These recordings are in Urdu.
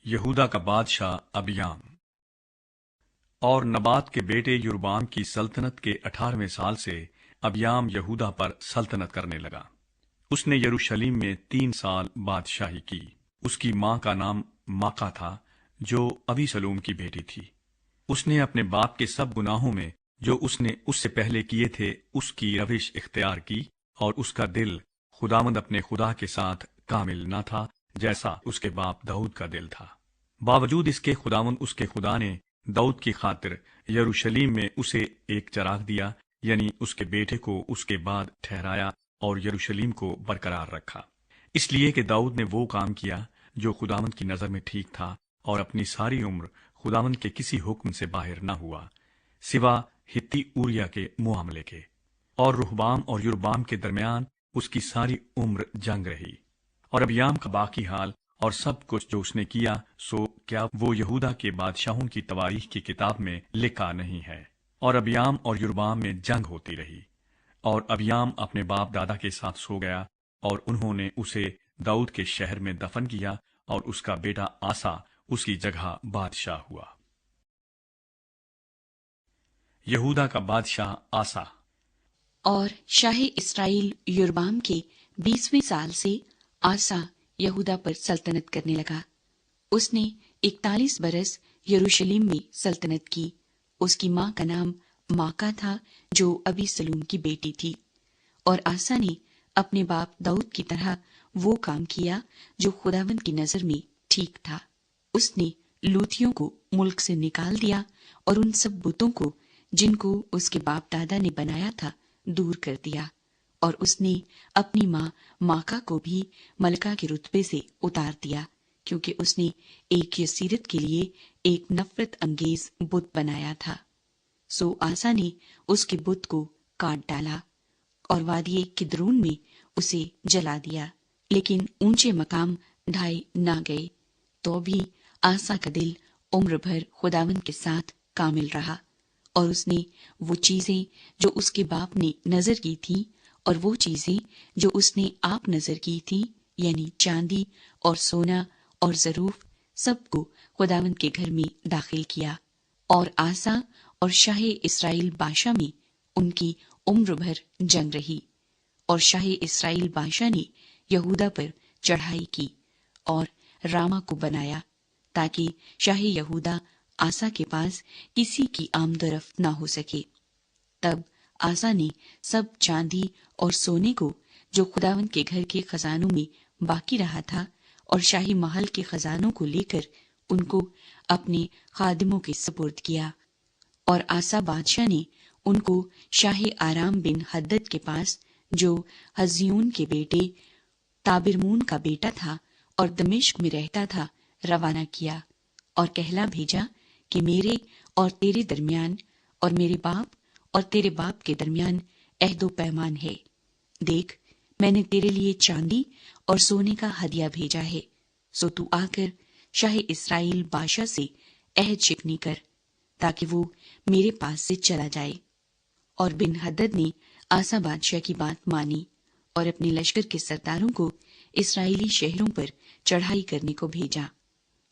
یہودا کا بادشاہ ابیام اور نبات کے بیٹے یربام کی سلطنت کے 18ویں سال سے ابیام یہودا پر سلطنت کرنے لگا۔ اس نے یروشلم میں 3 سال بادشاہی کی۔ اس کی ماں کا نام ماکا تھا جو ابی سلوم کی بیٹی تھی۔ اس نے اپنے باپ کے سب گناہوں میں جو اس نے اس سے پہلے کیے تھے اس کی روش اختیار کی، اور اس کا دل خداوند اپنے خدا کے ساتھ کامل نہ تھا جیسا اس کے باپ داؤد کا دل تھا۔ باوجود اس کے خداوند اس کے خدا نے داؤد کی خاطر یروشلم میں اسے ایک چراغ دیا، یعنی اس کے بیٹے کو اس کے بعد ٹھہرایا اور یروشلم کو برقرار رکھا، اس لیے کہ داؤد نے وہ کام کیا جو خداوند کی نظر میں ٹھیک تھا، اور اپنی ساری عمر خداوند کے کسی حکم سے باہر نہ ہوا سوا ہتی اوریا کے معاملے کے۔ اور رہبام اور یربام کے درمیان اس کی ساری عمر جنگ رہی۔ اور ابیام کا باقی حال اور سب کچھ جو اس نے کیا، سو کیا وہ یہودا کے بادشاہوں کی تواریخ کی کتاب میں لکھا نہیں ہے؟ اور ابیام اور یربام میں جنگ ہوتی رہی، اور ابیام اپنے باپ دادا کے ساتھ سو گیا، اور انہوں نے اسے داؤد کے شہر میں دفن کیا، اور اس کا بیٹا آسا اس کی جگہ بادشاہ ہوا۔ یہودا کا بادشاہ آسا۔ اور شاہ اسرائیل یربام کے 20ویں سال سے آسا یہودا پر سلطنت کرنے لگا۔ اس نے 41 برس یروشلم میں سلطنت کی۔ اس کی ماں کا نام ماکا تھا جو ابی سلوم کی بیٹی تھی۔ اور آسا نے اپنے باپ داؤد کی طرح وہ کام کیا جو خداوند کی نظر میں ٹھیک تھا۔ اس نے لوتھیوں کو ملک سے نکال دیا اور ان سب بتوں کو جن کو اس کے باپ دادا نے بنایا تھا دور کر دیا، اور اس نے اپنی ماں ماکا کو بھی ملکہ کے رتبے سے اتار دیا، کیونکہ اس نے ایک یسیرت کے لیے ایک نفرت انگیز بت بنایا تھا۔ سو آسا نے اس کے بت کو کاٹ ڈالا اور وادی کدرون میں اسے جلا دیا، لیکن اونچے مقام ڈھائے نہ گئے۔ تو بھی آسا کا دل عمر بھر خداوند کے ساتھ کامل رہا، اور اس نے وہ چیزیں جو اس کے باپ نے نظر کی تھی اور وہ چیزیں جو اس نے آپ نظر کی تھی، یعنی چاندی اور سونا اور زروف، سب کو خداوند کے گھر میں داخل کیا۔ اور آسا اور شاہ اسرائیل بادشاہ میں ان کی عمر بھر جنگ رہی۔ اور شاہ اسرائیل بادشاہ نے یہودا پر چڑھائی کی اور راما کو بنایا، تاکہ شاہ یہودا آسا کے پاس کسی کی آمد و رفت نہ ہو سکے۔ تب آسا نے سب چاندی اور سونے کو جو خداوند کے گھر کے خزانوں میں باقی رہا تھا اور شاہی محل کے خزانوں کو لے کر ان کو اپنے خادموں کے سپرد کیا۔ اور آسا بادشاہ نے ان کو شاہ آرام بن حدد کے پاس جو حزیون کے بیٹے تابرمون کا بیٹا تھا اور دمشق میں رہتا تھا روانہ کیا، اور کہلا بھیجا کہ میرے اور تیرے درمیان اور میرے باپ اور تیرے باپ کے درمیان عہد و پیمان ہے۔ دیکھ، میں نے تیرے لیے چاندی اور سونے کا ہدیہ بھیجا ہے، سو تو آ کر شاہ اسرائیل بادشاہ سے عہد شکنی کر، تاکہ وہ میرے پاس سے چلا جائے۔ اور بن حدد نے آسا بادشاہ کی بات مانی اور اپنے لشکر کے سرداروں کو اسرائیلی شہروں پر چڑھائی کرنے کو بھیجا،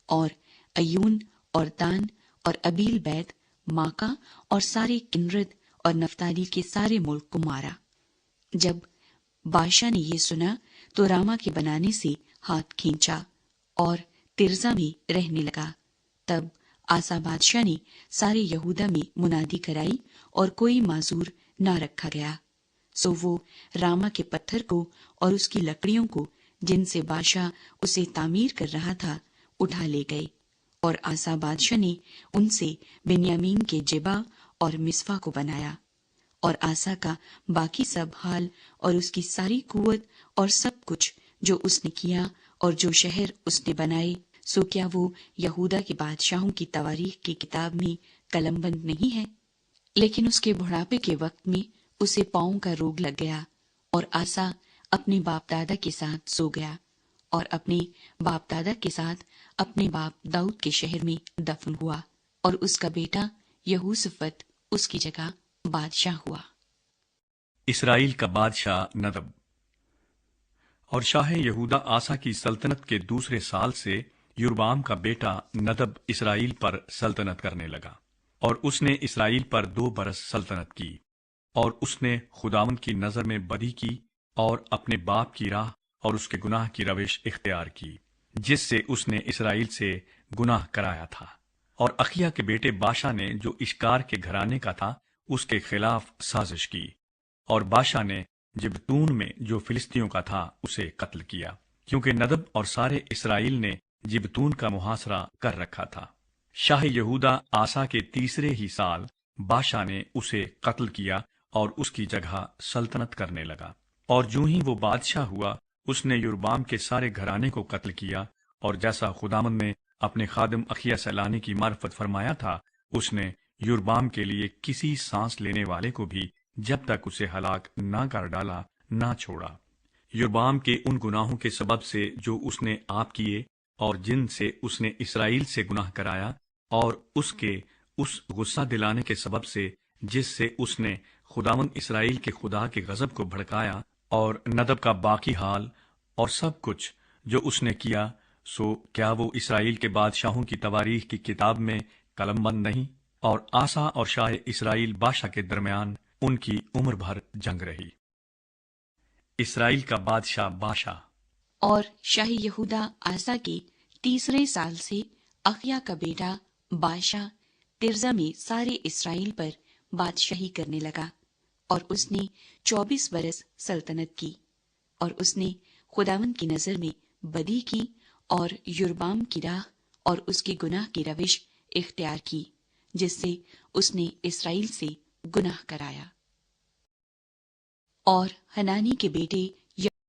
اور ایون اور دان اور ابیل بیت، ماکا اور سارے کنرد اور نفتالی کے سارے ملک کو مارا۔ جب بادشاہ نے یہ سنا تو راما کے بنانے سے ہاتھ کھینچا اور ترزا میں رہنے لگا۔ تب آسا بادشاہ نے سارے یہودا میں منادی کرائی اور کوئی معذور نہ رکھا گیا۔ سو وہ راما کے پتھر کو اور اس کی لکڑیوں کو جن سے بادشاہ اسے تعمیر کر رہا تھا اٹھا لے گئے، اور آسا بادشاہ نے ان سے بنیامین کے جبا اور مصفا کو بنایا۔ اور آسا کا باقی سب حال اور اس کی ساری قوت اور سب کچھ جو اس نے کیا اور جو شہر اس نے بنائے، سو کیا وہ یہودا کے بادشاہوں کی تواریخ کی کتاب میں قلم بند نہیں ہے؟ لیکن اس کے بڑھاپے کے وقت میں اسے پاؤں کا روگ لگ گیا، اور آسا اپنے باپ دادا کے ساتھ سو گیا، اور اپنے باپ دادا کے ساتھ اپنے باپ داؤد کے شہر میں دفن ہوا، اور اس کا بیٹا یہوشافط اس کی جگہ بادشاہ ہوا۔ اسرائیل کا بادشاہ ندب۔ اور شاہ یہودا آسا کی سلطنت کے دوسرے سال سے یربعام کا بیٹا ندب اسرائیل پر سلطنت کرنے لگا، اور اس نے اسرائیل پر 2 برس سلطنت کی، اور اس نے خداوند کی نظر میں بدی کی اور اپنے باپ کی راہ اور اس کے گناہ کی روش اختیار کی، جس سے اس نے اسرائیل سے گناہ کرایا تھا۔ اور اخیا کے بیٹے باشا نے جو اشکار کے گھرانے کا تھا اس کے خلاف سازش کی، اور باشا نے جبتون میں جو فلسطینیوں کا تھا اسے قتل کیا، کیونکہ ندب اور سارے اسرائیل نے جبتون کا محاصرہ کر رکھا تھا۔ شاہ یہودا آسا کے 3 ہی سال باشا نے اسے قتل کیا اور اس کی جگہ سلطنت کرنے لگا۔ اور جوں ہی وہ بادشاہ ہوا، اس نے یربعام کے سارے گھرانے کو قتل کیا، اور جیسا خداوند نے اپنے خادم اخیا سے لانے کی معرفت فرمایا تھا، اس نے یربعام کے لیے کسی سانس لینے والے کو بھی جب تک اسے ہلاک نہ کر ڈالا نہ چھوڑا۔ یربعام کے ان گناہوں کے سبب سے جو اس نے آپ کیے اور جن سے اس نے اسرائیل سے گناہ کرایا، اور اس کے اس غصہ دلانے کے سبب سے جس سے اس نے خداوند اسرائیل کے خدا کے غضب کو بھڑکایا، اور ندب کا باقی حال اور سب کچھ جو اس نے کیا، سو کیا وہ اسرائیل کے بادشاہوں کی تواریخ کی کتاب میں قلم بند نہیں؟ اور آسا اور شاہ اسرائیل باشا کے درمیان ان کی عمر بھر جنگ رہی۔ اسرائیل کا بادشاہ باشا۔ اور شاہ یہودا آسا کے 3 سال سے اخیا کا بیٹا باشا ترزا میں سارے اسرائیل پر بادشاہی کرنے لگا، اور اس نے 24 برس سلطنت کی، اور اس نے خداوند کی نظر میں بدی کی اور یربعام کی راہ اور اس کے گناہ کی روش اختیار کی، جس سے اس نے اسرائیل سے گناہ کرایا۔ اور ہنانی کے بیٹے